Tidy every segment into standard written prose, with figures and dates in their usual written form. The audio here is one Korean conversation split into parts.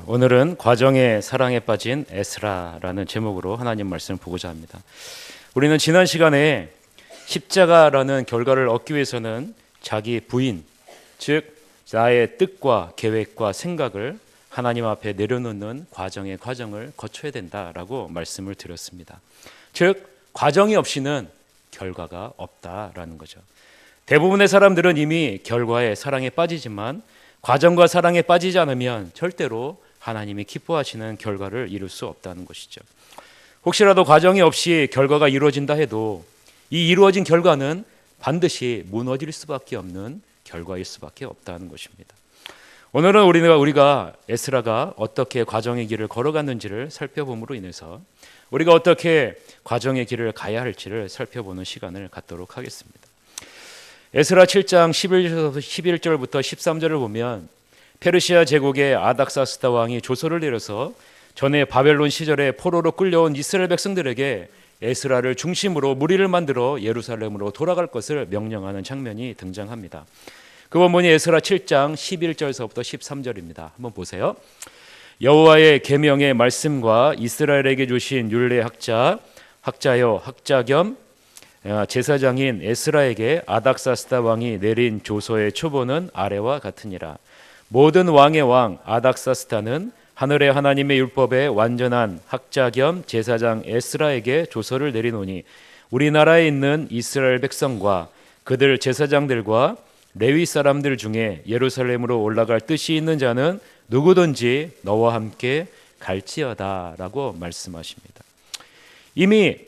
오늘은 과정의 사랑에 빠진 에스라라는 제목으로 하나님 말씀을 보고자 합니다. 우리는 지난 시간에 십자가라는 결과를 얻기 위해서는 자기 부인, 즉 나의 뜻과 계획과 생각을 하나님 앞에 내려놓는 과정을 거쳐야 된다라고 말씀을 드렸습니다. 즉 과정이 없이는 결과가 없다라는 거죠. 대부분의 사람들은 이미 결과에 사랑에 빠지지만 과정과 사랑에 빠지지 않으면 절대로 하나님이 기뻐하시는 결과를 이룰 수 없다는 것이죠. 혹시라도 과정이 없이 결과가 이루어진다 해도 이 이루어진 결과는 반드시 무너질 수밖에 없는 결과일 수밖에 없다는 것입니다. 오늘은 우리가 에스라가 어떻게 과정의 길을 걸어갔는지를 살펴봄으로 인해서 우리가 어떻게 과정의 길을 가야 할지를 살펴보는 시간을 갖도록 하겠습니다. 에스라 7장 11절부터 13절을 보면 페르시아 제국의 아닥사스다 왕이 조서를 내려서 전에 바벨론 시절에 포로로 끌려온 이스라엘 백성들에게 에스라를 중심으로 무리를 만들어 예루살렘으로 돌아갈 것을 명령하는 장면이 등장합니다. 그 본문이 에스라 7장 11절서부터 13절입니다. 한번 보세요. 여호와의 계명의 말씀과 이스라엘에게 주신 율례 학자여 학자 겸 제사장인 에스라에게 아닥사스다 왕이 내린 조서의 초본은 아래와 같으니라. 모든 왕의 왕 아닥사스다는 하늘의 하나님의 율법에 완전한 학자 겸 제사장 에스라에게 조서를 내리노니 우리나라에 있는 이스라엘 백성과 그들 제사장들과 레위 사람들 중에 예루살렘으로 올라갈 뜻이 있는 자는 누구든지 너와 함께 갈지어다 라고 말씀하십니다. 이미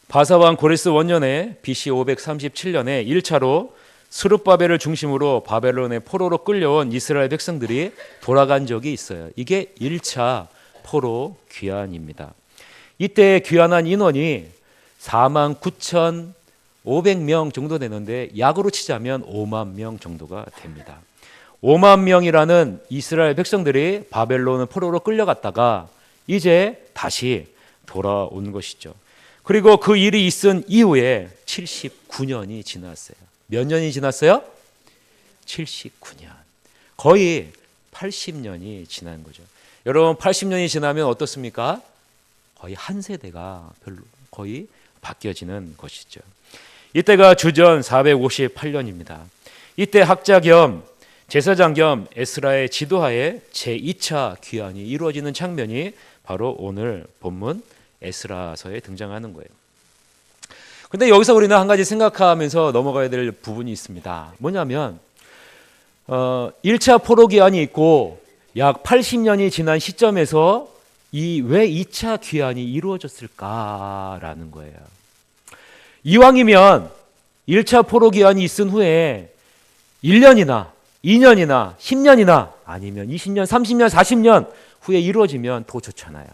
바사왕 고레스 원년에 BC 537년에 1차로 스룹바벨을 중심으로 바벨론의 포로로 끌려온 이스라엘 백성들이 돌아간 적이 있어요. 이게 1차 포로 귀환입니다. 이때 귀환한 인원이 49,500명 정도 되는데 약으로 치자면 5만 명 정도가 됩니다. 5만 명이라는 이스라엘 백성들이 바벨론 포로로 끌려갔다가 이제 다시 돌아온 것이죠. 그리고 그 일이 있은 이후에 79년이 지났어요. 몇 년이 지났어요? 79년. 거의 80년이 지난 거죠. 여러분 80년이 지나면 어떻습니까? 거의 한 세대가 거의 바뀌어지는 것이죠. 이때가 주전 458년입니다. 이때 학자 겸 제사장 겸 에스라의 지도하에 제2차 귀환이 이루어지는 장면이 바로 오늘 본문 에스라서에 등장하는 거예요. 근데 여기서 우리는 한 가지 생각하면서 넘어가야 될 부분이 있습니다. 뭐냐면 1차 포로 귀환이 있고 약 80년이 지난 시점에서 왜 2차 귀환이 이루어졌을까라는 거예요. 이왕이면 1차 포로 귀환이 있은 후에 1년이나 2년이나 10년이나 아니면 20년, 30년, 40년 후에 이루어지면 더 좋잖아요.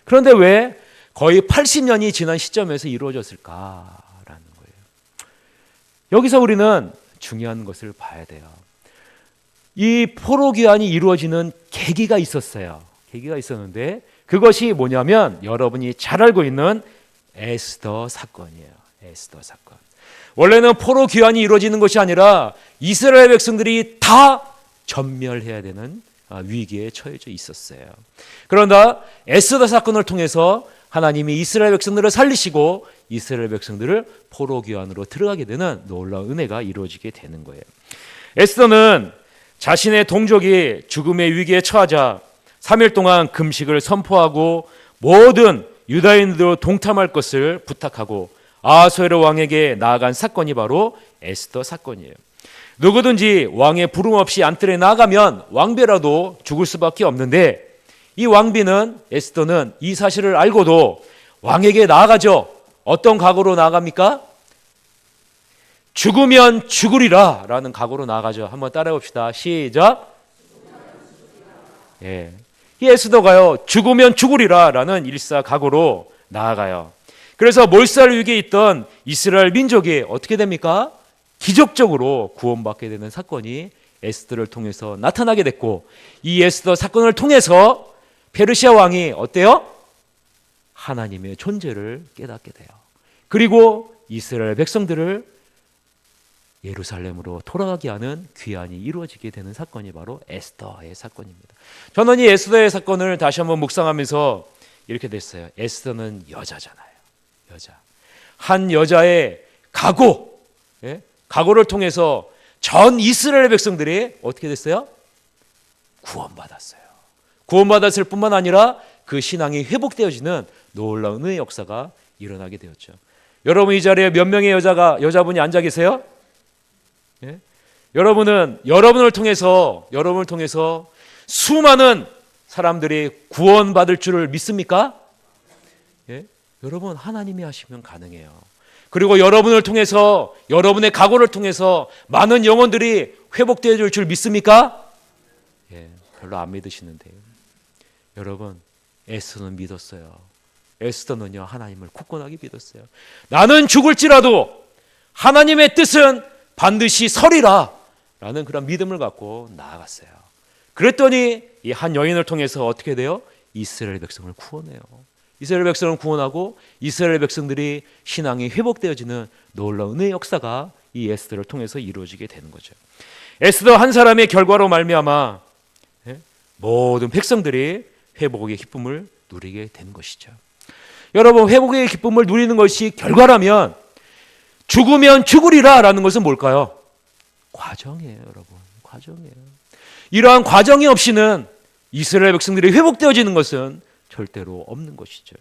그런데 왜 거의 80년이 지난 시점에서 이루어졌을까라는 거예요. 여기서 우리는 중요한 것을 봐야 돼요. 이 포로 귀환이 이루어지는 계기가 있었어요. 계기가 있었는데 그것이 뭐냐면 여러분이 잘 알고 있는 에스더 사건이에요. 에스더 사건. 원래는 포로 귀환이 이루어지는 것이 아니라 이스라엘 백성들이 다 전멸해야 되는 위기에 처해져 있었어요. 그러나 에스더 사건을 통해서 하나님이 이스라엘 백성들을 살리시고 이스라엘 백성들을 포로 귀환으로 들어가게 되는 놀라운 은혜가 이루어지게 되는 거예요. 에스더는 자신의 동족이 죽음의 위기에 처하자 3일 동안 금식을 선포하고 모든 유다인들로 동참할 것을 부탁하고 아하수에로 왕에게 나아간 사건이 바로 에스더 사건이에요. 누구든지 왕의 부름 없이 안뜰에 나가면 왕비라도 죽을 수밖에 없는데 이 왕비는 에스더는 이 사실을 알고도 왕에게 나아가죠. 어떤 각오로 나아갑니까? 죽으면 죽으리라 라는 각오로 나아가죠. 한번 따라해 봅시다. 시작. 이 에스더가요. 죽으면 죽으리라 라는 일사각오로 나아가요. 그래서 몰살 위기에 있던 이스라엘 민족이 어떻게 됩니까? 기적적으로 구원받게 되는 사건이 에스더를 통해서 나타나게 됐고 이 에스더 사건을 통해서 페르시아 왕이 어때요? 하나님의 존재를 깨닫게 돼요. 그리고 이스라엘 백성들을 예루살렘으로 돌아가게 하는 귀환이 이루어지게 되는 사건이 바로 에스더의 사건입니다. 저는 이 에스더의 사건을 다시 한번 묵상하면서 이렇게 됐어요. 에스더는 여자잖아요. 여자. 한 여자의 각오, 각오를 통해서 전 이스라엘 백성들이 어떻게 됐어요? 구원받았어요. 구원받았을 뿐만 아니라 그 신앙이 회복되어지는 놀라운 은혜의 역사가 일어나게 되었죠. 여러분, 이 자리에 몇 명의 여자분이 앉아 계세요? 예? 여러분을 통해서 수많은 사람들이 구원받을 줄을 믿습니까? 예? 여러분, 하나님이 하시면 가능해요. 그리고 여러분을 통해서, 여러분의 각오를 통해서 많은 영혼들이 회복되어 줄 믿습니까? 예, 별로 안 믿으시는데요. 여러분, 에스더는 믿었어요. 에스더는요, 하나님을 굳건하게 믿었어요. 나는 죽을지라도 하나님의 뜻은 반드시 서리라 라는 그런 믿음을 갖고 나아갔어요. 그랬더니 이 한 여인을 통해서 어떻게 돼요? 이스라엘 백성을 구원해요. 이스라엘 백성을 구원하고 이스라엘 백성들이 신앙이 회복되어지는 놀라운 은혜의 역사가 이 에스더를 통해서 이루어지게 되는 거죠. 에스더 한 사람의 결과로 말미암아 모든 백성들이 회복의 기쁨을 누리게 되는 것이죠. 여러분, 회복의 기쁨을 누리는 것이 결과라면 죽으면 죽으리라 라는 것은 뭘까요? 과정이에요. 여러분, 과정이에요. 이러한 과정이 없이는 이스라엘 백성들이 회복되어지는 것은 절대로 없는 것이죠.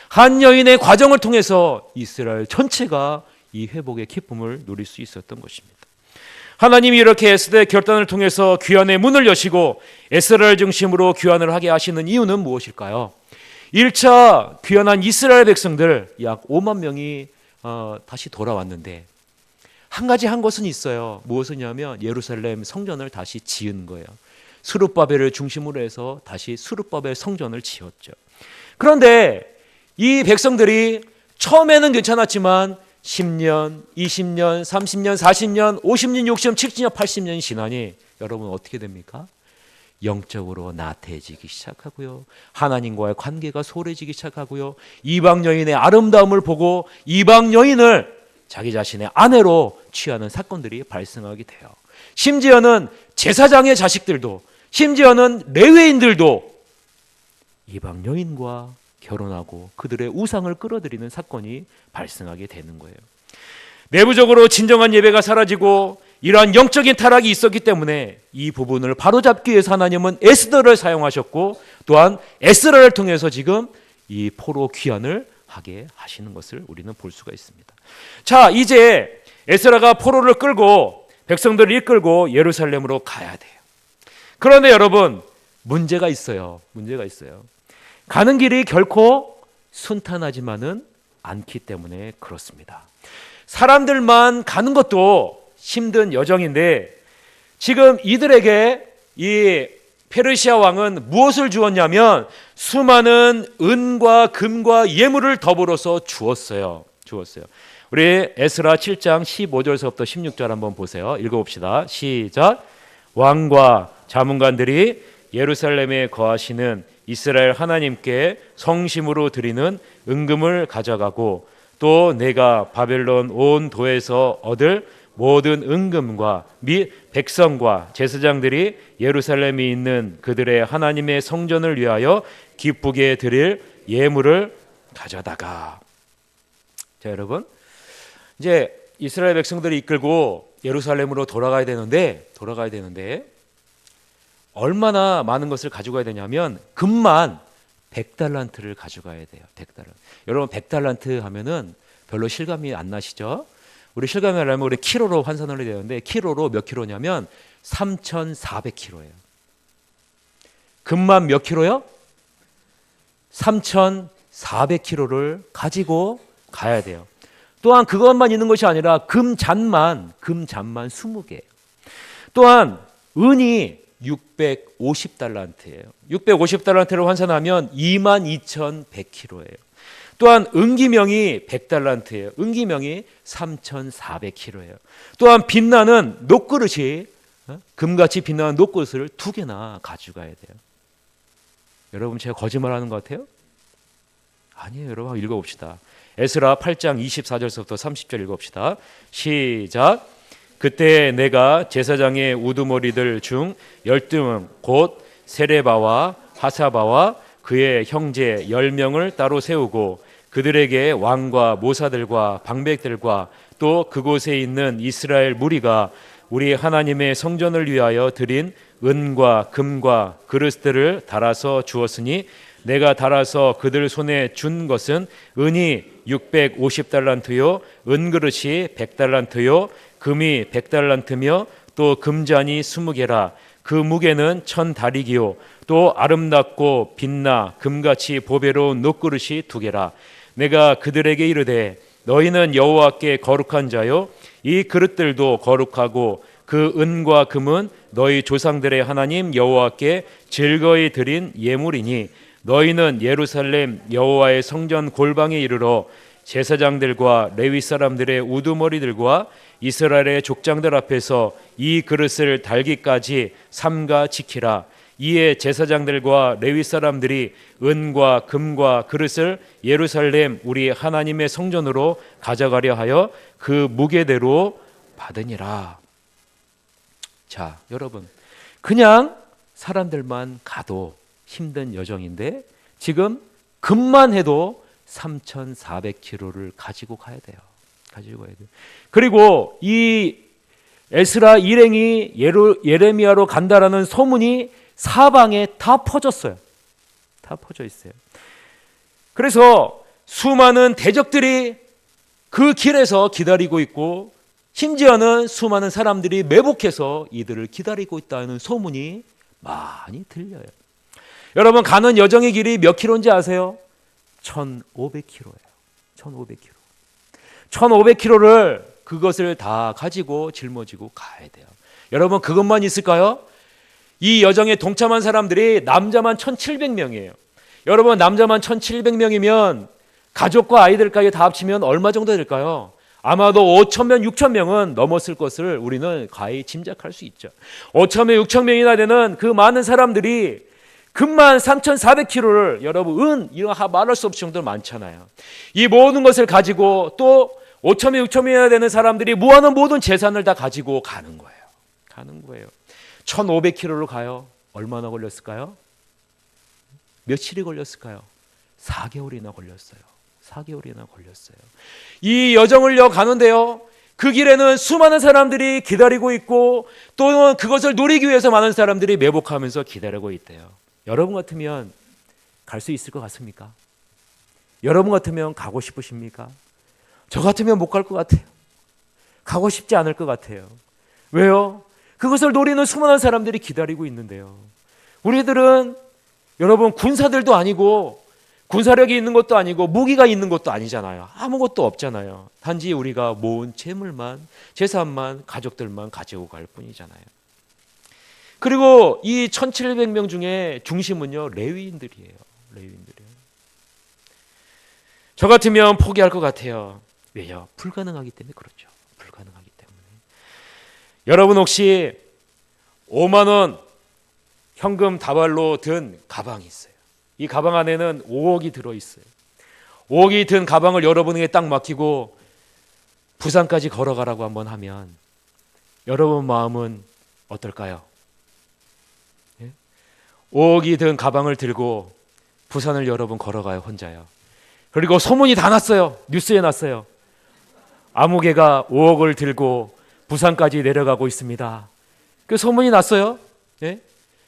한 여인의 과정을 통해서 이스라엘 전체가 이 회복의 기쁨을 누릴 수 있었던 것입니다. 하나님이 이렇게 에스더의 결단을 통해서 귀환의 문을 여시고 에스라엘 중심으로 귀환을 하게 하시는 이유는 무엇일까요? 1차 귀환한 이스라엘 백성들 약 5만 명이 다시 돌아왔는데 한 가지 한 것은 있어요. 무엇이냐면 예루살렘 성전을 다시 지은 거예요. 스룹바벨을 중심으로 해서 다시 스룹바벨 성전을 지었죠. 그런데 이 백성들이 처음에는 괜찮았지만 10년, 20년, 30년, 40년, 50년, 60년, 70년, 80년이 지나니 여러분 어떻게 됩니까? 영적으로 나태해지기 시작하고요. 하나님과의 관계가 소홀해지기 시작하고요. 이방 여인의 아름다움을 보고 이방 여인을 자기 자신의 아내로 취하는 사건들이 발생하게 돼요. 심지어는 제사장의 자식들도, 심지어는 레위인들도 이방 여인과 결혼하고 그들의 우상을 끌어들이는 사건이 발생하게 되는 거예요. 내부적으로 진정한 예배가 사라지고 이러한 영적인 타락이 있었기 때문에 이 부분을 바로잡기 위해서 하나님은 에스더를 사용하셨고 또한 에스라를 통해서 지금 이 포로 귀환을 하게 하시는 것을 우리는 볼 수가 있습니다. 자, 이제 에스라가 포로를 끌고 백성들을 이끌고 예루살렘으로 가야 돼요. 그런데 여러분, 문제가 있어요. 가는 길이 결코 순탄하지만은 않기 때문에 그렇습니다. 사람들만 가는 것도 힘든 여정인데 지금 이들에게 이 페르시아 왕은 무엇을 주었냐면 수많은 은과 금과 예물을 더불어서 주었어요. 우리 에스라 7장 15절서부터 16절 한번 보세요. 읽어봅시다. 시작. 왕과 자문관들이 예루살렘에 거하시는 이스라엘 하나님께 성심으로 드리는 은금을 가져가고 또 내가 바벨론 온 도에서 얻을 모든 은금과 및 백성과 제사장들이 예루살렘에 있는 그들의 하나님의 성전을 위하여 기쁘게 드릴 예물을 가져다가. 자, 여러분, 이제 이스라엘 백성들이 이끌고 예루살렘으로 돌아가야 되는데 얼마나 많은 것을 가져가야 되냐면 금만 100달란트를 가져가야 돼요. 100달란트. 여러분 100달란트 하면은 별로 실감이 안 나시죠? 우리 실감이 나려면 우리 키로로 환산을 해야 되는데 키로로 몇 킬로냐면 3,400킬로예요. 금만 몇 킬로요? 3,400킬로를 가지고 가야 돼요. 또한 그것만 있는 것이 아니라 금잔만 20개예요. 또한 은이 650달란트예요. 650달란트를 환산하면 22,100킬로예요. 또한 은기명이 100달란트예요. 은기명이 3,400킬로예요. 또한 빛나는 녹그릇이 금같이 빛나는 녹그릇을 2개나 가져가야 돼요. 여러분 제가 거짓말하는 것 같아요? 아니에요. 여러분 읽어봅시다. 에스라 8장 24절서부터 30절 읽어봅시다. 시작. 그때 내가 제사장의 우두머리들 중 12명 곧 세레바와 하사바와 그의 형제 10명을 따로 세우고 그들에게 왕과 모사들과 방백들과 또 그곳에 있는 이스라엘 무리가 우리 하나님의 성전을 위하여 드린 은과 금과 그릇들을 달아서 주었으니 내가 달아서 그들 손에 준 것은 은이 650달란트요 은그릇이 100달란트요 금이 100달란트며 또 금잔이 20개라 그 무게는 1000다리기요 또 아름답고 빛나 금같이 보배로운 녹그릇이 2개라 내가 그들에게 이르되 너희는 여호와께 거룩한 자요 이 그릇들도 거룩하고 그 은과 금은 너희 조상들의 하나님 여호와께 즐거이 드린 예물이니 너희는 예루살렘 여호와의 성전 골방에 이르러 제사장들과 레위 사람들의 우두머리들과 이스라엘의 족장들 앞에서 이 그릇을 달기까지 삼가 지키라. 이에 제사장들과 레위 사람들이 은과 금과 그릇을 예루살렘 우리 하나님의 성전으로 가져가려 하여 그 무게대로 받으니라. 자, 여러분, 그냥 사람들만 가도 힘든 여정인데 지금 금만 해도 3,400km를 가지고 가야 돼요. 그리고 이 에스라 일행이 예레미야로 간다라는 소문이 사방에 다 퍼졌어요. 다 퍼져 있어요. 그래서 수많은 대적들이 그 길에서 기다리고 있고 심지어는 수많은 사람들이 매복해서 이들을 기다리고 있다는 소문이 많이 들려요. 여러분, 가는 여정의 길이 몇 킬로인지 아세요? 1,500km예요. 1,500km. 1,500km를 그것을 다 가지고 짊어지고 가야 돼요. 여러분, 그것만 있을까요? 이 여정에 동참한 사람들이 남자만 1,700명이에요. 여러분, 남자만 1,700명이면 가족과 아이들까지 다 합치면 얼마 정도 될까요? 아마도 5,000명, 6,000명은 넘었을 것을 우리는 가히 짐작할 수 있죠. 5,000명, 6,000명이나 되는 그 많은 사람들이 금만 3,400km를 여러분 이거 말할 수 없을 정도로 많잖아요. 이 모든 것을 가지고 또 5,000명, 6,000명이나 되는 사람들이 모아놓은 모든 재산을 다 가지고 가는 거예요. 1,500km로 가요. 얼마나 걸렸을까요? 며칠이 걸렸을까요? 4개월이나 걸렸어요. 이 여정을 가는데요. 그 길에는 수많은 사람들이 기다리고 있고 또는 그것을 누리기 위해서 많은 사람들이 매복하면서 기다리고 있대요. 여러분 같으면 갈 수 있을 것 같습니까? 여러분 같으면 가고 싶으십니까? 저 같으면 못 갈 것 같아요. 가고 싶지 않을 것 같아요. 왜요? 그것을 노리는 수많은 사람들이 기다리고 있는데요. 우리들은 여러분 군사들도 아니고 군사력이 있는 것도 아니고 무기가 있는 것도 아니잖아요. 아무것도 없잖아요. 단지 우리가 모은 재물만, 재산만, 가족들만 가지고 갈 뿐이잖아요. 그리고 이 1,700명 중에 중심은요, 레위인들이에요. 저 같으면 포기할 것 같아요. 왜요? 불가능하기 때문에 그렇죠. 여러분 혹시 5만 원 현금 다발로 든 가방이 있어요. 이 가방 안에는 5억이 들어있어요. 5억이 든 가방을 여러분에게 딱 맡기고 부산까지 걸어가라고 한번 하면 여러분 마음은 어떨까요? 5억이 든 가방을 들고 부산을 여러분 걸어가요, 혼자요. 그리고 소문이 다 났어요. 뉴스에 났어요. 아무개가 5억을 들고 부산까지 내려가고 있습니다. 그 소문이 났어요. 예?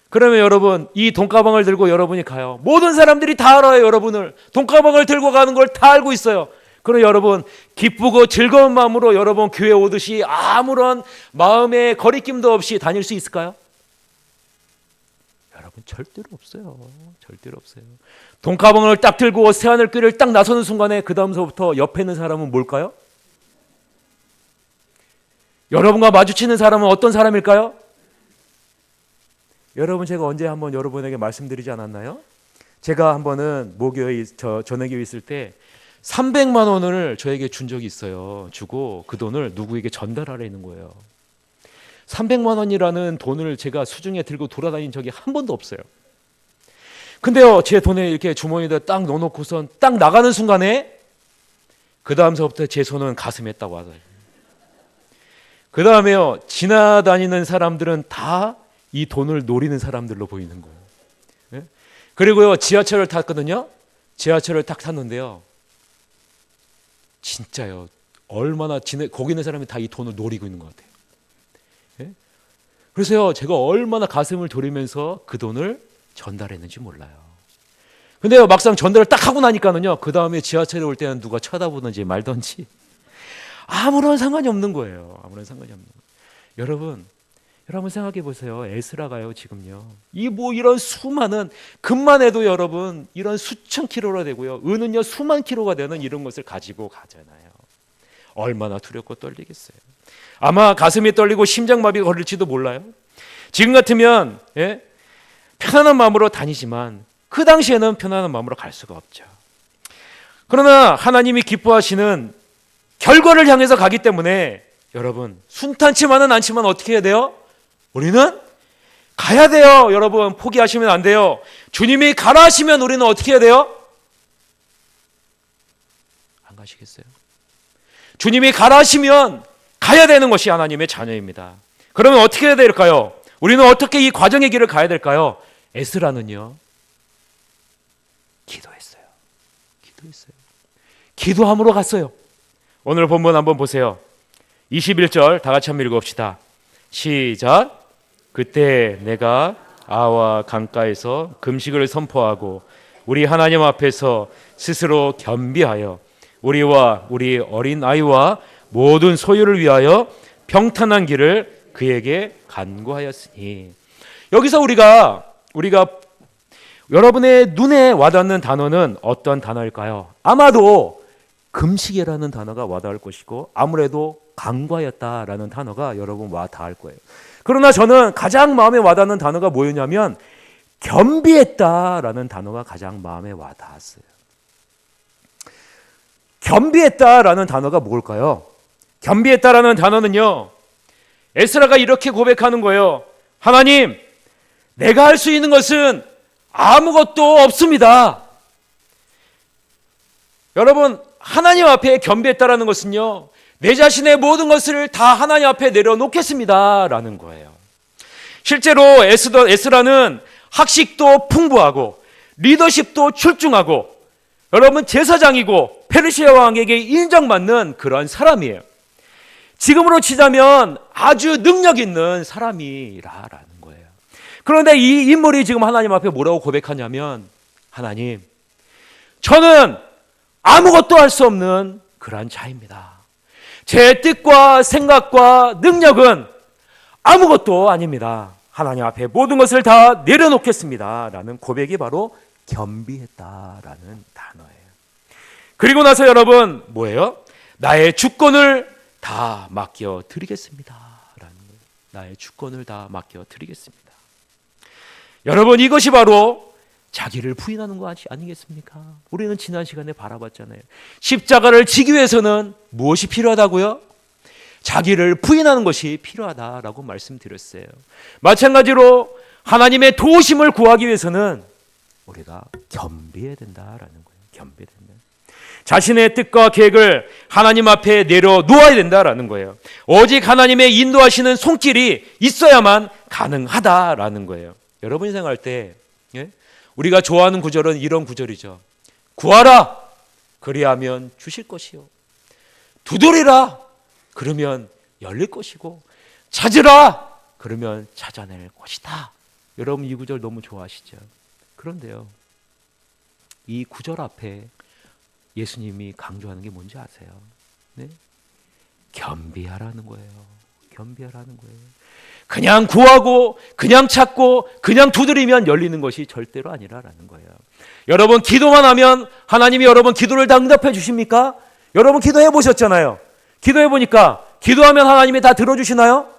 그러면 여러분 이 돈가방을 들고 여러분이 가요. 모든 사람들이 다 알아요. 여러분을 돈가방을 들고 가는 걸 다 알고 있어요. 그럼 여러분 기쁘고 즐거운 마음으로 여러분 교회 오듯이 아무런 마음의 거리낌도 없이 다닐 수 있을까요? 여러분 절대로 없어요. 돈가방을 딱 들고 새하늘길을 딱 나서는 순간에 그 다음서부터 옆에 있는 사람은 뭘까요? 여러분과 마주치는 사람은 어떤 사람일까요? 여러분, 제가 언제 한번 여러분에게 말씀드리지 않았나요? 제가 한 번은 모교에 전회교에 있을 때 300만 원을 저에게 준 적이 있어요. 주고 그 돈을 누구에게 전달하라는 거예요. 300만 원이라는 돈을 제가 수중에 들고 돌아다닌 적이 한 번도 없어요. 근데요, 제 돈에 이렇게 주머니에다 딱 넣어놓고선 딱 나가는 순간에 그 다음서부터 제 손은 가슴에 딱 와서 그 다음에요, 지나다니는 사람들은 다 이 돈을 노리는 사람들로 보이는 거예요. 예? 그리고요, 지하철을 탔거든요. 지하철을 딱 탔는데요, 진짜요, 얼마나 거기 있는 사람이 다 이 돈을 노리고 있는 것 같아요. 예? 그래서요, 제가 얼마나 가슴을 졸이면서 그 돈을 전달했는지 몰라요. 근데요, 막상 전달을 딱 하고 나니까는요, 그 다음에 지하철에 올 때는 누가 쳐다보든지 말든지 아무런 상관이 없는 거예요. 아무런 상관이 없는 거예요. 여러분 생각해 보세요. 에스라가요, 지금요, 이런 수많은, 금만 해도 여러분 이런 수천 킬로가 되고요, 은은요 수만 킬로가 되는 이런 것을 가지고 가잖아요. 얼마나 두렵고 떨리겠어요. 아마 가슴이 떨리고 심장마비가 걸릴지도 몰라요. 지금 같으면 편안한 마음으로 다니지만 그 당시에는 편안한 마음으로 갈 수가 없죠. 그러나 하나님이 기뻐하시는 결과를 향해서 가기 때문에 여러분, 순탄치만은 않지만 어떻게 해야 돼요? 우리는 가야 돼요. 여러분, 포기하시면 안 돼요. 주님이 가라 하시면 우리는 어떻게 해야 돼요? 안 가시겠어요? 주님이 가라 하시면 가야 되는 것이 하나님의 자녀입니다. 그러면 어떻게 해야 될까요? 우리는 어떻게 이 과정의 길을 가야 될까요? 에스라는요, 기도했어요. 기도함으로 갔어요. 오늘 본문 한번 보세요. 21절 다 같이 한번 읽어봅시다. 시작. 그때 내가 아와 강가에서 금식을 선포하고 우리 하나님 앞에서 스스로 겸비하여 우리와 우리 어린 아이와 모든 소유를 위하여 평탄한 길을 그에게 간구하였으니. 여기서 우리가 여러분의 눈에 와닿는 단어는 어떤 단어일까요? 아마도 금식이라는 단어가 와닿을 것이고, 아무래도 간구하였다라는 단어가 여러분 와닿을 거예요. 그러나 저는 가장 마음에 와닿는 단어가 뭐였냐면 겸비했다라는 단어가 가장 마음에 와닿았어요. 겸비했다라는 단어가 뭘까요? 겸비했다라는 단어는요, 에스라가 이렇게 고백하는 거예요. 하나님, 내가 할 수 있는 것은 아무것도 없습니다. 여러분, 하나님 앞에 겸비했다라는 것은요, 내 자신의 모든 것을 다 하나님 앞에 내려놓겠습니다 라는 거예요. 실제로 에스라는 학식도 풍부하고 리더십도 출중하고 여러분 제사장이고 페르시아 왕에게 인정받는 그런 사람이에요. 지금으로 치자면 아주 능력 있는 사람이라는 거예요. 그런데 이 인물이 지금 하나님 앞에 뭐라고 고백하냐면, 하나님, 저는 아무것도 할 수 없는 그러한 자입니다. 제 뜻과 생각과 능력은 아무것도 아닙니다. 하나님 앞에 모든 것을 다 내려놓겠습니다 라는 고백이 바로 겸비했다라는 단어예요. 그리고 나서 여러분 뭐예요? 나의 주권을 다 맡겨드리겠습니다 라는 거예요. 나의 주권을 다 맡겨드리겠습니다. 여러분, 이것이 바로 자기를 부인하는 거 아니겠습니까? 우리는 지난 시간에 바라봤잖아요. 십자가를 지기 위해서는 무엇이 필요하다고요? 자기를 부인하는 것이 필요하다라고 말씀드렸어요. 마찬가지로 하나님의 도우심을 구하기 위해서는 우리가 겸비해야 된다라는 거예요. 겸비해야 된다. 자신의 뜻과 계획을 하나님 앞에 내려놓아야 된다라는 거예요. 오직 하나님의 인도하시는 손길이 있어야만 가능하다라는 거예요. 여러분이 생각할 때 우리가 좋아하는 구절은 이런 구절이죠. 구하라, 그리하면 주실 것이요. 두드리라, 그러면 열릴 것이고, 찾으라, 그러면 찾아낼 것이다. 여러분 이 구절 너무 좋아하시죠? 그런데요, 이 구절 앞에 예수님이 강조하는 게 뭔지 아세요? 네? 겸비하라는 거예요. 겸비하라는 거예요. 그냥 구하고 그냥 찾고 그냥 두드리면 열리는 것이 절대로 아니라는 거예요. 여러분, 기도만 하면 하나님이 여러분 기도를 다 응답해 주십니까? 여러분 기도해 보셨잖아요. 기도해 보니까 기도하면 하나님이 다 들어주시나요?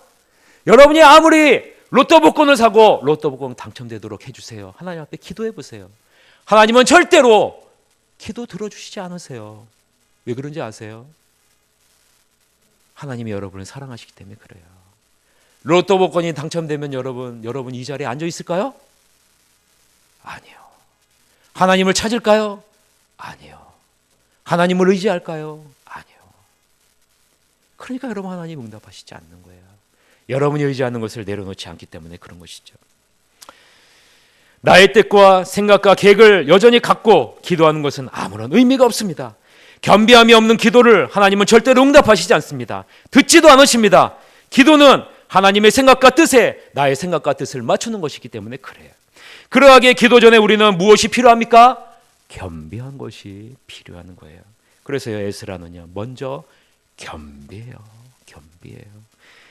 여러분이 아무리 로또 복권을 사고 로또 복권 당첨되도록 해주세요. 하나님 앞에 기도해 보세요. 하나님은 절대로 기도 들어주시지 않으세요. 왜 그런지 아세요? 하나님이 여러분을 사랑하시기 때문에 그래요. 로또 복권이 당첨되면 여러분 이 자리에 앉아 있을까요? 아니요. 하나님을 찾을까요? 아니요. 하나님을 의지할까요? 아니요. 그러니까 여러분 하나님 응답하시지 않는 거예요. 여러분이 의지하는 것을 내려놓지 않기 때문에 그런 것이죠. 나의 뜻과 생각과 계획을 여전히 갖고 기도하는 것은 아무런 의미가 없습니다. 겸비함이 없는 기도를 하나님은 절대로 응답하시지 않습니다. 듣지도 않으십니다. 기도는 하나님의 생각과 뜻에 나의 생각과 뜻을 맞추는 것이기 때문에 그래요. 그러하기에 기도 전에 우리는 무엇이 필요합니까? 겸비한 것이 필요한 거예요. 그래서요, 에스라는요, 먼저 겸비해요.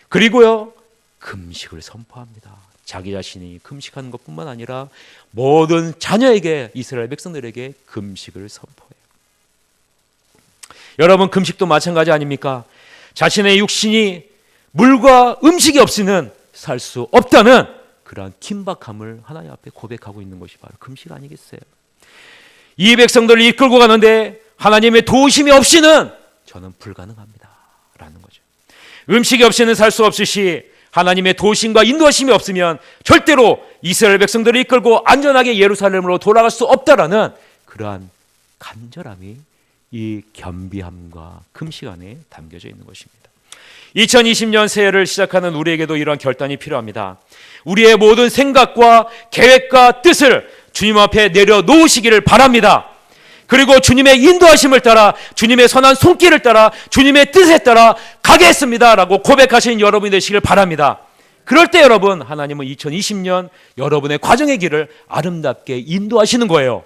그리고요, 금식을 선포합니다. 자기 자신이 금식하는 것뿐만 아니라 모든 자녀에게, 이스라엘 백성들에게 금식을 선포해요. 여러분, 금식도 마찬가지 아닙니까? 자신의 육신이 물과 음식이 없이는 살 수 없다는 그러한 긴박함을 하나님 앞에 고백하고 있는 것이 바로 금식 아니겠어요? 이 백성들을 이끌고 가는데 하나님의 도우심이 없이는 저는 불가능합니다 라는 거죠. 음식이 없이는 살 수 없으시 하나님의 도우심과 인도하심이 없으면 절대로 이스라엘 백성들을 이끌고 안전하게 예루살렘으로 돌아갈 수 없다라는 그러한 간절함이 이 겸비함과 금식 안에 담겨져 있는 것입니다. 2020년 새해를 시작하는 우리에게도 이러한 결단이 필요합니다. 우리의 모든 생각과 계획과 뜻을 주님 앞에 내려놓으시기를 바랍니다. 그리고 주님의 인도하심을 따라, 주님의 선한 손길을 따라, 주님의 뜻에 따라 가겠습니다 라고 고백하시는 여러분이 되시길 바랍니다. 그럴 때 여러분, 하나님은 2020년 여러분의 과정의 길을 아름답게 인도하시는 거예요.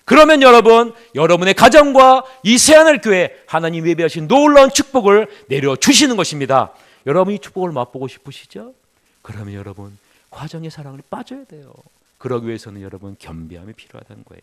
그러면 여러분, 여러분의 가정과 이 새하늘교회 하나님 예비하신 놀라운 축복을 내려주시는 것입니다. 여러분 이 축복을 맛보고 싶으시죠? 그러면 여러분 과정의 사랑을 빠져야 돼요. 그러기 위해서는 여러분 겸비함이 필요하다는 거예요.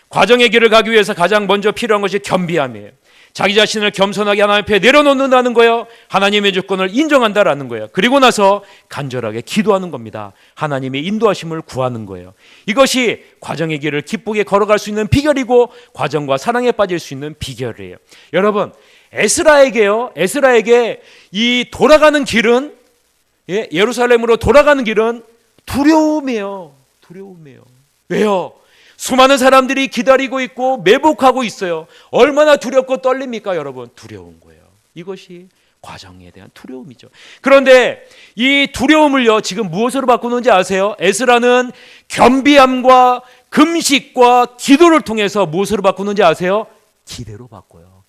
과정의 길을 가기 위해서 가장 먼저 필요한 것이 겸비함이에요. 자기 자신을 겸손하게 하나님 앞에 내려놓는다는 거예요. 하나님의 주권을 인정한다라는 거예요. 그리고 나서 간절하게 기도하는 겁니다. 하나님의 인도하심을 구하는 거예요. 이것이 과정의 길을 기쁘게 걸어갈 수 있는 비결이고 과정과 사랑에 빠질 수 있는 비결이에요. 여러분, 에스라에게 이 돌아가는 길은, 예루살렘으로 돌아가는 길은 두려움이에요. 왜요? 수많은 사람들이 기다리고 있고 매복하고 있어요. 얼마나 두렵고 떨립니까, 여러분? 두려운 거예요. 이것이 과정에 대한 두려움이죠. 그런데 이 두려움을요, 지금 무엇으로 바꾸는지 아세요? 에스라는 겸비함과 금식과 기도를 통해서 무엇으로 바꾸는지 아세요? 기대로 바꿔요.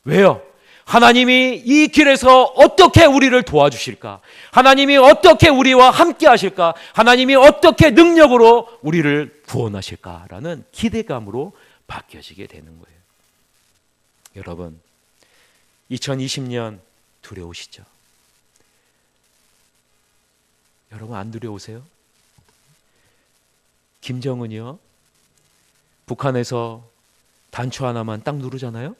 왜요? 하나님이 이 길에서 어떻게 우리를 도와주실까? 하나님이 어떻게 우리와 함께 하실까? 하나님이 어떻게 능력으로 우리를 구원하실까라는 기대감으로 바뀌어지게 되는 거예요. 여러분, 2020년 두려우시죠? 여러분 안 두려우세요? 김정은이요, 북한에서 단추 하나만 딱 누르잖아요?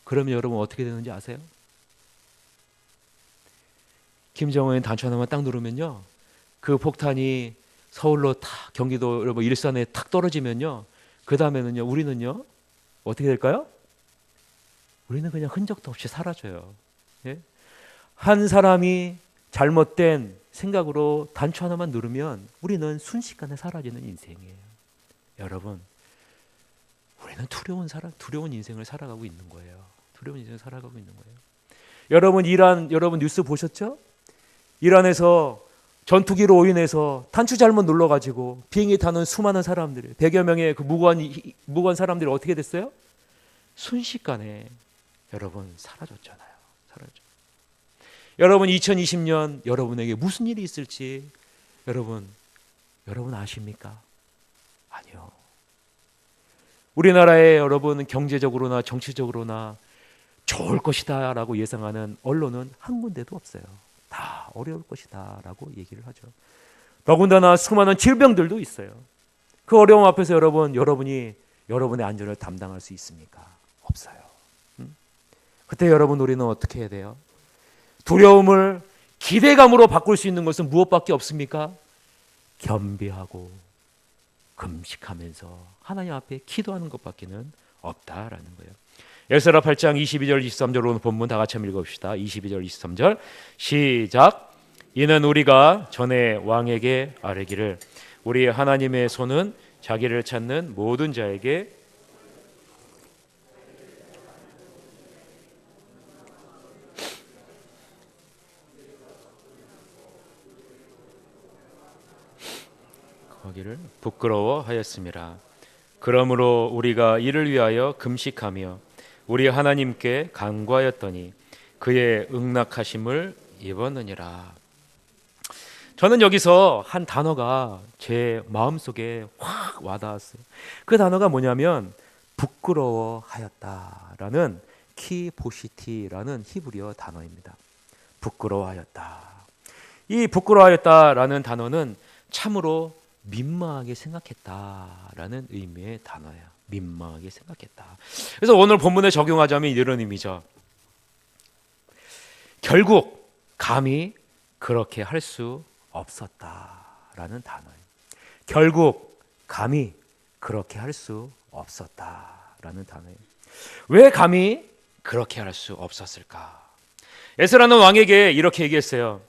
그러면 여러분 어떻게 되는지 아세요? 김정은이 단추 하나만 딱 누르면요, 그 폭탄이 서울로 탁, 경기도 여러분 일산에 탁 떨어지면요, 그 다음에는요, 우리는요 어떻게 될까요? 우리는 그냥 흔적도 없이 사라져요. 예? 한 사람이 잘못된 생각으로 단추 하나만 누르면 우리는 순식간에 사라지는 인생이에요. 여러분, 우리는 두려운 인생을 살아가고 있는 거예요. 여러분, 여러분 뉴스 보셨죠? 이란에서 전투기로 인해서 단추 잘못 눌러가지고 비행기 타는 수많은 사람들, 100여 명의 그 무관 사람들이 어떻게 됐어요? 순식간에 여러분 사라졌잖아요. 여러분 2020년 여러분에게 무슨 일이 있을지 여러분 아십니까? 아니요. 우리나라에 여러분 경제적으로나 정치적으로나 좋을 것이다 라고 예상하는 언론은 한 군데도 없어요. 다 어려울 것이다 라고 얘기를 하죠. 더군다나 수많은 질병들도 있어요. 그 어려움 앞에서 여러분이 여러분의 안전을 담당할 수 있습니까? 없어요. 그때 여러분, 우리는 어떻게 해야 돼요? 두려움을 기대감으로 바꿀 수 있는 것은 무엇밖에 없습니까? 겸비하고 금식하면서 하나님 앞에 기도하는 것밖에는 없다라는 거예요. 에스라 8장 22절 23절 오늘 본문 다 같이 한번 읽어봅시다. 22절 23절 시작. 이는 우리가 전에 왕에게 아뢰기를 우리 하나님의 손은 자기를 찾는 모든 자에게 거기를 부끄러워하였습니다. 그러므로 우리가 이를 위하여 금식하며 우리 하나님께 간구하였더니 그의 응낙하심을 입었느니라. 저는 여기서 한 단어가 제 마음속에 확 와닿았어요. 그 단어가 뭐냐면 부끄러워하였다라는 키보시티라는 히브리어 단어입니다. 부끄러워하였다. 이 부끄러워하였다라는 단어는 참으로 민망하게 생각했다라는 의미의 단어예요. 민망하게 생각했다. 그래서 오늘 본문에 적용하자면 이런 의미죠. 결국 감히 그렇게 할 수 없었다라는 단어예요. 결국 감히 그렇게 할 수 없었다라는 단어예요. 왜 감히 그렇게 할 수 없었을까? 에스라는 왕에게 이렇게 얘기했어요.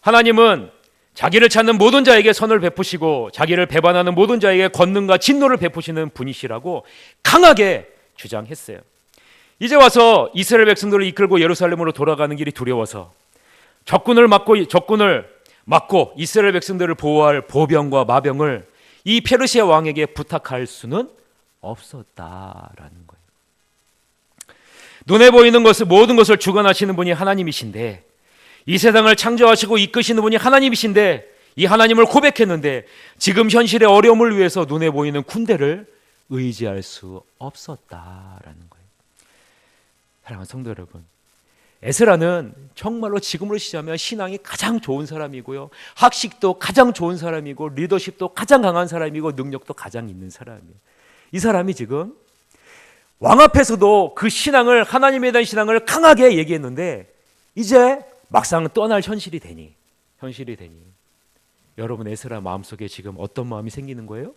하나님은 자기를 찾는 모든 자에게 선을 베푸시고 자기를 배반하는 모든 자에게 권능과 진노를 베푸시는 분이시라고 강하게 주장했어요. 이제 와서 이스라엘 백성들을 이끌고 예루살렘으로 돌아가는 길이 두려워서 적군을 막고 이스라엘 백성들을 보호할 보병과 마병을 이 페르시아 왕에게 부탁할 수는 없었다라는 거예요. 눈에 보이는 것을 모든 것을 주관하시는 분이 하나님이신데 이 세상을 창조하시고 이끄시는 분이 하나님이신데 이 하나님을 고백했는데 지금 현실의 어려움을 위해서 눈에 보이는 군대를 의지할 수 없었다라는 거예요. 사랑하는 성도 여러분, 에스라는 정말로 지금으로 시작하면 신앙이 가장 좋은 사람이고요, 학식도 가장 좋은 사람이고 리더십도 가장 강한 사람이고 능력도 가장 있는 사람이에요. 이 사람이 지금 왕 앞에서도 그 신앙을, 하나님에 대한 신앙을 강하게 얘기했는데 이제 막상 떠날 현실이 되니 여러분 에스라 마음속에 지금 어떤 마음이 생기는 거예요?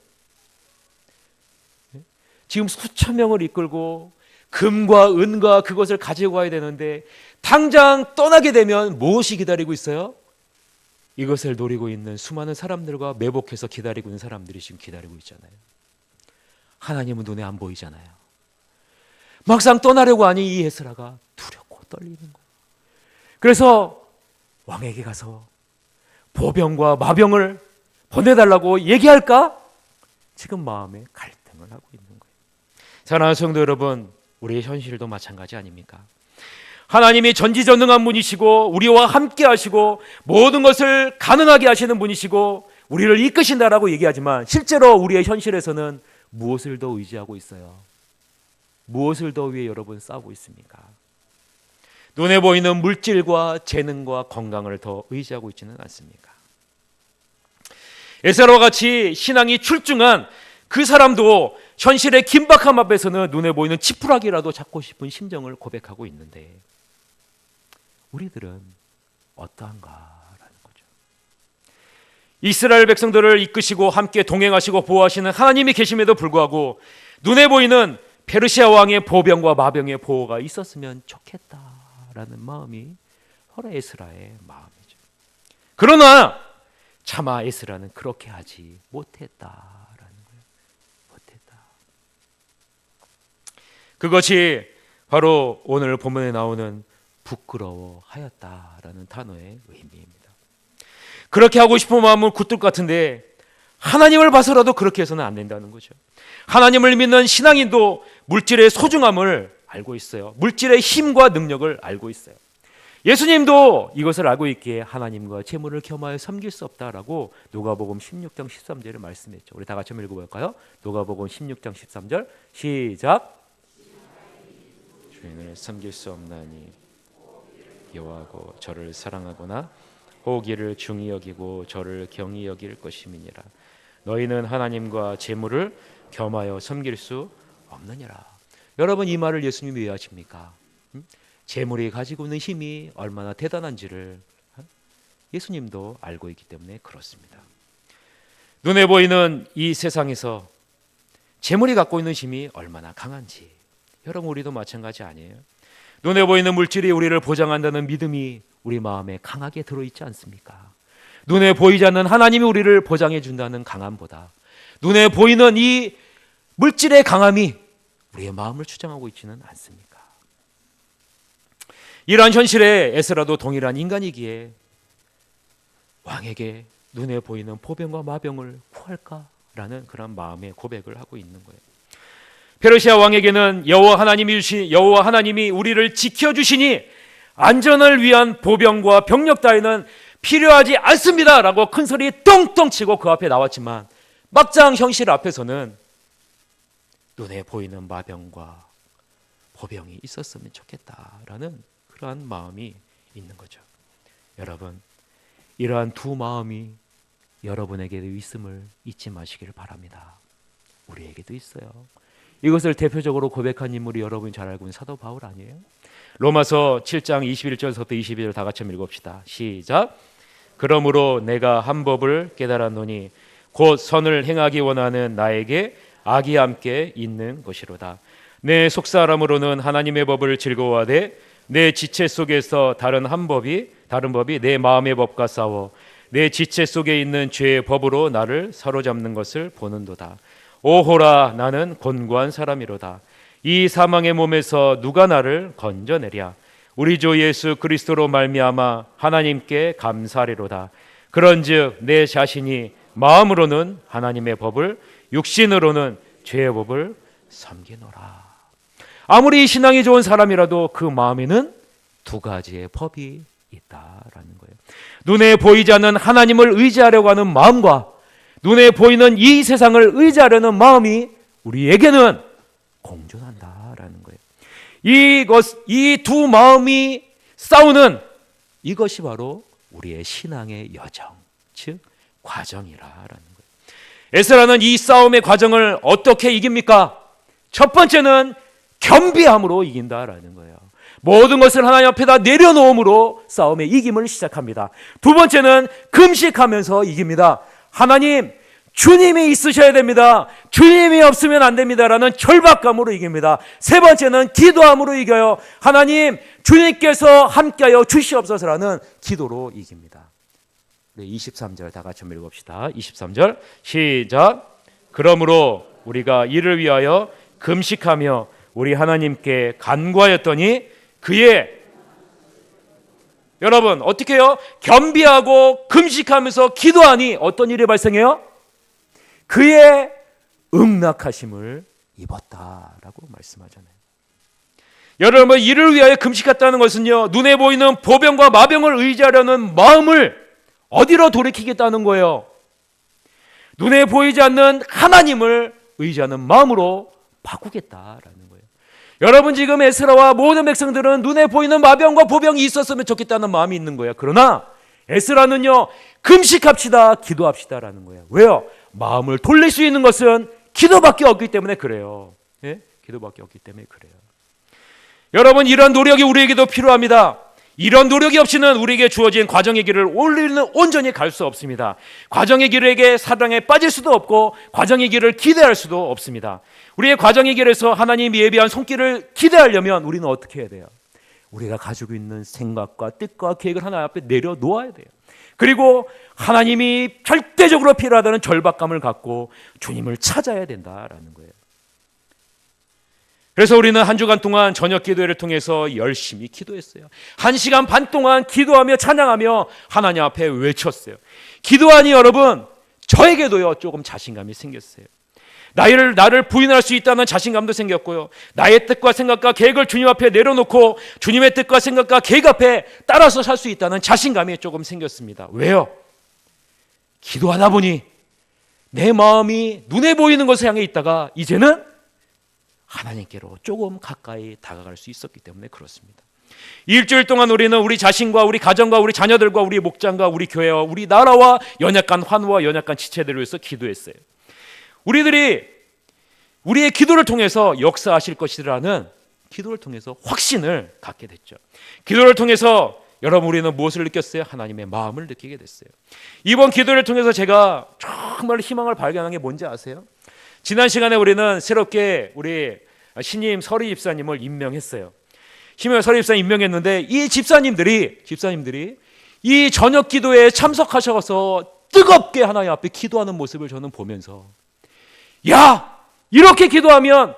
지금 수천 명을 이끌고 금과 은과 그것을 가지고 와야 되는데 당장 떠나게 되면 무엇이 기다리고 있어요? 이것을 노리고 있는 수많은 사람들과 매복해서 기다리고 있는 사람들이 지금 기다리고 있잖아요. 하나님은 눈에 안 보이잖아요. 막상 떠나려고 하니 이 에스라가 두렵고 떨리는 거예요. 그래서 왕에게 가서 보병과 마병을 보내달라고 얘기할까? 지금 마음에 갈등을 하고 있는 거예요. 사랑하는 성도 여러분, 우리의 현실도 마찬가지 아닙니까? 하나님이 전지전능한 분이시고 우리와 함께 하시고 모든 것을 가능하게 하시는 분이시고 우리를 이끄신다라고 얘기하지만 실제로 우리의 현실에서는 무엇을 더 의지하고 있어요? 무엇을 더 위해 여러분 싸우고 있습니까? 눈에 보이는 물질과 재능과 건강을 더 의지하고 있지는 않습니까? 에스라와 같이 신앙이 출중한 그 사람도 현실의 긴박함 앞에서는 눈에 보이는 지푸라기라도 잡고 싶은 심정을 고백하고 있는데 우리들은 어떠한가라는 거죠. 이스라엘 백성들을 이끄시고 함께 동행하시고 보호하시는 하나님이 계심에도 불구하고 눈에 보이는 페르시아 왕의 보병과 마병의 보호가 있었으면 좋겠다라는 마음이 바로 에스라의 마음이죠. 그러나 차마 에스라는 그렇게 하지 못했다라는 거예요. 못했다. 그것이 바로 오늘 본문에 나오는 부끄러워하였다라는 단어의 의미입니다. 그렇게 하고 싶은 마음은 굴뚝 같은데 하나님을 봐서라도 그렇게 해서는 안 된다는 거죠. 하나님을 믿는 신앙인도 물질의 소중함을 알고 있어요. 물질의 힘과 능력을 알고 있어요. 예수님도 이것을 알고 있기에 하나님과 재물을 겸하여 섬길 수 없다라고 누가복음 16장 13절에 말씀했죠. 우리 다 같이 한번 읽어볼까요? 누가복음 16장 13절 시작. 주인을 섬길 수 없나니 여호와하고 저를 사랑하거나 혹 이를 중히 여기고 저를 경히 여길 것임이니라. 너희는 하나님과 재물을 겸하여 섬길 수 없느니라. 여러분 이 말을 예수님이 왜 하십니까? 재물이 가지고 있는 힘이 얼마나 대단한지를 예수님도 알고 있기 때문에 그렇습니다. 눈에 보이는 이 세상에서 재물이 갖고 있는 힘이 얼마나 강한지 여러분 우리도 마찬가지 아니에요? 눈에 보이는 물질이 우리를 보장한다는 믿음이 우리 마음에 강하게 들어있지 않습니까? 눈에 보이지 않는 하나님이 우리를 보장해 준다는 강함보다 눈에 보이는 이 물질의 강함이 우리의 마음을 주장하고 있지는 않습니까? 이러한 현실에 에스라도 동일한 인간이기에 왕에게 눈에 보이는 보병과 마병을 구할까라는 그런 마음의 고백을 하고 있는 거예요. 페르시아 왕에게는 여호와 하나님이 우리를 지켜주시니 안전을 위한 보병과 병력 따위는 필요하지 않습니다라고 큰 소리 똥똥 치고 그 앞에 나왔지만 막장 현실 앞에서는 눈에 보이는 마병과 보병이 있었으면 좋겠다라는 그러한 마음이 있는 거죠. 여러분, 이러한 두 마음이 여러분에게도 있음을 잊지 마시기를 바랍니다. 우리에게도 있어요. 이것을 대표적으로 고백한 인물이 여러분이 잘 알고 있는 사도 바울 아니에요? 로마서 7장 21절부터 22절 다 같이 한번 읽읍시다. 시작. 그러므로 내가 한 법을 깨달았노니 곧 선을 행하기 원하는 나에게 악이 함께 있는 것이로다. 내 속사람으로는 하나님의 법을 즐거워하되 내 지체 속에서 다른 법이 내 마음의 법과 싸워 내 지체 속에 있는 죄의 법으로 나를 사로잡는 것을 보는도다. 오호라, 나는 곤고한 사람이로다. 이 사망의 몸에서 누가 나를 건져내랴. 우리 주 예수 그리스도로 말미암아 하나님께 감사하리로다. 그런즉 내 자신이 마음으로는 하나님의 법을, 육신으로는 죄의 법을 섬기노라. 아무리 신앙이 좋은 사람이라도 그 마음에는 두 가지의 법이 있다라는 거예요. 눈에 보이지 않는 하나님을 의지하려고 하는 마음과 눈에 보이는 이 세상을 의지하려는 마음이 우리에게는 공존한다라는 거예요. 이 두 마음이 싸우는 이것이 바로 우리의 신앙의 여정, 즉 과정이라는 거예요. 에스라는 이 싸움의 과정을 어떻게 이깁니까? 첫 번째는 겸비함으로 이긴다라는 거예요. 모든 것을 하나님 앞에다 내려놓음으로 싸움의 이김을 시작합니다. 두 번째는 금식하면서 이깁니다. 하나님, 주님이 있으셔야 됩니다. 주님이 없으면 안 됩니다라는 절박감으로 이깁니다. 세 번째는 기도함으로 이겨요. 하나님, 주님께서 함께하여 주시옵소서라는 기도로 이깁니다. 23절 다 같이 한번 읽읍시다. 23절 시작. 그러므로 우리가 이를 위하여 금식하며 우리 하나님께 간구하였더니 그의, 여러분 어떻게 해요? 겸비하고 금식하면서 기도하니 어떤 일이 발생해요? 그의 응낙하심을 입었다라고 말씀하잖아요. 여러분, 이를 위하여 금식했다는 것은요, 눈에 보이는 보병과 마병을 의지하려는 마음을 어디로 돌이키겠다는 거예요? 눈에 보이지 않는 하나님을 의지하는 마음으로 바꾸겠다라는 거예요. 여러분, 지금 에스라와 모든 백성들은 눈에 보이는 마병과 보병이 있었으면 좋겠다는 마음이 있는 거예요. 그러나 에스라는요, 금식합시다, 기도합시다라는 거예요. 왜요? 마음을 돌릴 수 있는 것은 기도밖에 없기 때문에 그래요. 예? 기도밖에 없기 때문에 그래요. 여러분, 이런 노력이 우리에게도 필요합니다. 이런 노력이 없이는 우리에게 주어진 과정의 길을 온전히 갈 수 없습니다. 과정의 길에게 사랑에 빠질 수도 없고 과정의 길을 기대할 수도 없습니다. 우리의 과정의 길에서 하나님이 예비한 손길을 기대하려면 우리는 어떻게 해야 돼요? 우리가 가지고 있는 생각과 뜻과 계획을 하나님 앞에 내려놓아야 돼요. 그리고 하나님이 절대적으로 필요하다는 절박감을 갖고 주님을 찾아야 된다라는 거예요. 그래서 우리는 한 주간 동안 저녁 기도회를 통해서 열심히 기도했어요. 1시간 반 동안 기도하며 찬양하며 하나님 앞에 외쳤어요. 기도하니 여러분, 저에게도요 조금 자신감이 생겼어요. 나를 부인할 수 있다는 자신감도 생겼고요, 나의 뜻과 생각과 계획을 주님 앞에 내려놓고 주님의 뜻과 생각과 계획 앞에 따라서 살 수 있다는 자신감이 조금 생겼습니다. 왜요? 기도하다 보니 내 마음이 눈에 보이는 것을 향해 있다가 이제는 하나님께로 조금 가까이 다가갈 수 있었기 때문에 그렇습니다. 일주일 동안 우리는 우리 자신과 우리 가정과 우리 자녀들과 우리 목장과 우리 교회와 우리 나라와 연약한 환우와 연약한 지체들을 위해서 기도했어요. 우리들이 우리의 기도를 통해서 역사하실 것이라는 기도를 통해서 확신을 갖게 됐죠. 기도를 통해서 여러분, 우리는 무엇을 느꼈어요? 하나님의 마음을 느끼게 됐어요. 이번 기도를 통해서 제가 정말 희망을 발견한 게 뭔지 아세요? 지난 시간에 우리는 새롭게 우리 신임 서리 집사님을 임명했어요. 신임 서리 집사님 임명했는데 이 집사님들이 이 저녁 기도에 참석하셔서 뜨겁게 하나님 앞에 기도하는 모습을 저는 보면서, 야, 이렇게 기도하면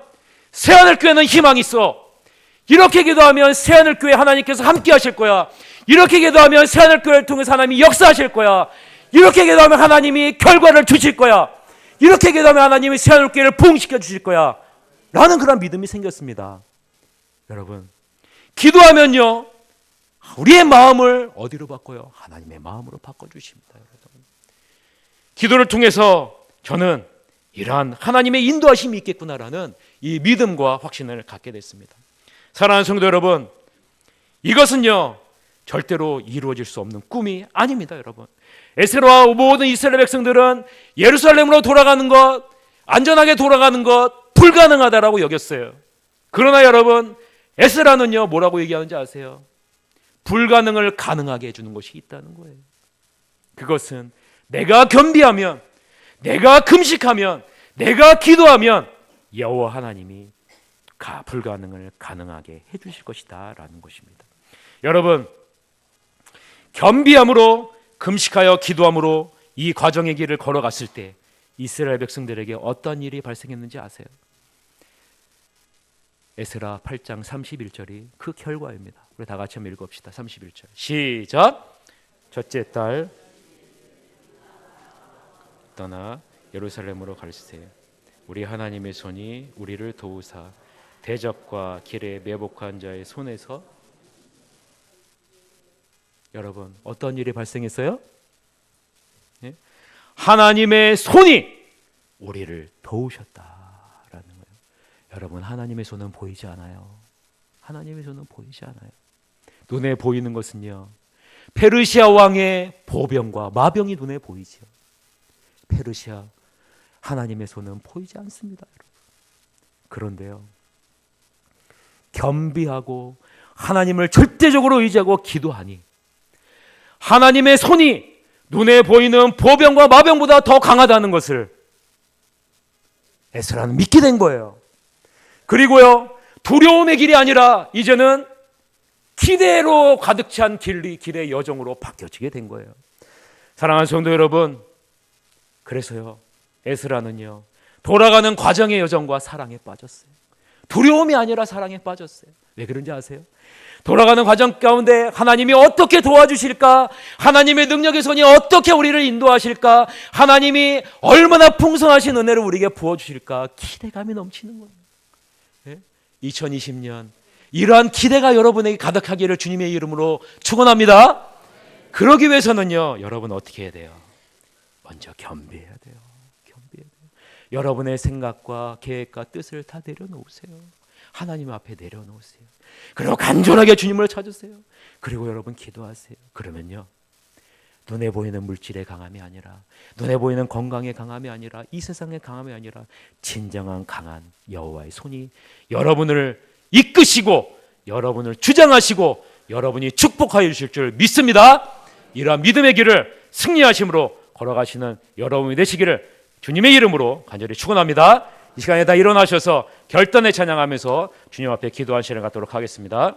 새하늘교회는 희망이 있어. 이렇게 기도하면 새하늘교회 하나님께서 함께 하실 거야. 이렇게 기도하면 새하늘교회를 통해서 하나님이 역사하실 거야. 이렇게 기도하면 하나님이 결과를 주실 거야. 이렇게 기도하면 하나님이 새하늘길을 부흥시켜 주실 거야 라는 그런 믿음이 생겼습니다. 여러분, 기도하면요 우리의 마음을 어디로 바꿔요? 하나님의 마음으로 바꿔주십니다. 여러분, 기도를 통해서 저는 이러한 하나님의 인도하심이 있겠구나라는 이 믿음과 확신을 갖게 됐습니다. 사랑하는 성도 여러분, 이것은요 절대로 이루어질 수 없는 꿈이 아닙니다. 여러분, 에스라와 모든 이스라엘 백성들은 예루살렘으로 돌아가는 것, 안전하게 돌아가는 것 불가능하다라고 여겼어요. 그러나 여러분, 에스라는요 뭐라고 얘기하는지 아세요? 불가능을 가능하게 해주는 것이 있다는 거예요. 그것은 내가 겸비하면, 내가 금식하면, 내가 기도하면 여호와 하나님이 불가능을 가능하게 해주실 것이다 라는 것입니다. 여러분, 겸비함으로 금식하여 기도함으로 이 과정의 길을 걸어갔을 때 이스라엘 백성들에게 어떤 일이 발생했는지 아세요? 에스라 8장 31절이 그 결과입니다. 우리 다 같이 한번 읽읍시다. 31절 시작. 첫째 달 떠나 예루살렘으로 갈새 우리 하나님의 손이 우리를 도우사 대적과 길에 매복한 자의 손에서. 여러분, 어떤 일이 발생했어요? 예? 하나님의 손이 우리를 도우셨다라는 거예요. 여러분, 하나님의 손은 보이지 않아요. 하나님의 손은 보이지 않아요. 눈에 보이는 것은요 페르시아 왕의 보병과 마병이 눈에 보이죠. 페르시아, 하나님의 손은 보이지 않습니다. 여러분. 그런데요 겸비하고 하나님을 절대적으로 의지하고 기도하니 하나님의 손이 눈에 보이는 보병과 마병보다 더 강하다는 것을 에스라는 믿게 된 거예요. 그리고요 두려움의 길이 아니라 이제는 기대로 가득 찬 길의 여정으로 바뀌어지게 된 거예요. 사랑하는 성도 여러분, 그래서요 에스라는요 돌아가는 과정의 여정과 사랑에 빠졌어요. 두려움이 아니라 사랑에 빠졌어요. 왜 그런지 아세요? 돌아가는 과정 가운데 하나님이 어떻게 도와주실까? 하나님의 능력의 손이 어떻게 우리를 인도하실까? 하나님이 얼마나 풍성하신 은혜를 우리에게 부어주실까? 기대감이 넘치는 거예요. 예? 2020년 이러한 기대가 여러분에게 가득하기를 주님의 이름으로 축원합니다. 그러기 위해서는요 여러분 어떻게 해야 돼요? 먼저 겸비해야 돼요. 여러분의 생각과 계획과 뜻을 다 내려놓으세요. 하나님 앞에 내려놓으세요. 그리고 간절하게 주님을 찾으세요. 그리고 여러분 기도하세요. 그러면요 눈에 보이는 물질의 강함이 아니라, 눈에 보이는 건강의 강함이 아니라, 이 세상의 강함이 아니라 진정한 강한 여호와의 손이 여러분을 이끄시고 여러분을 주장하시고 여러분이 축복하여 주실 줄 믿습니다. 이러한 믿음의 길을 승리하심으로 걸어가시는 여러분이 되시기를 주님의 이름으로 간절히 축원합니다. 이 시간에 다 일어나셔서 결단의 찬양하면서 주님 앞에 기도한 시간을 갖도록 하겠습니다.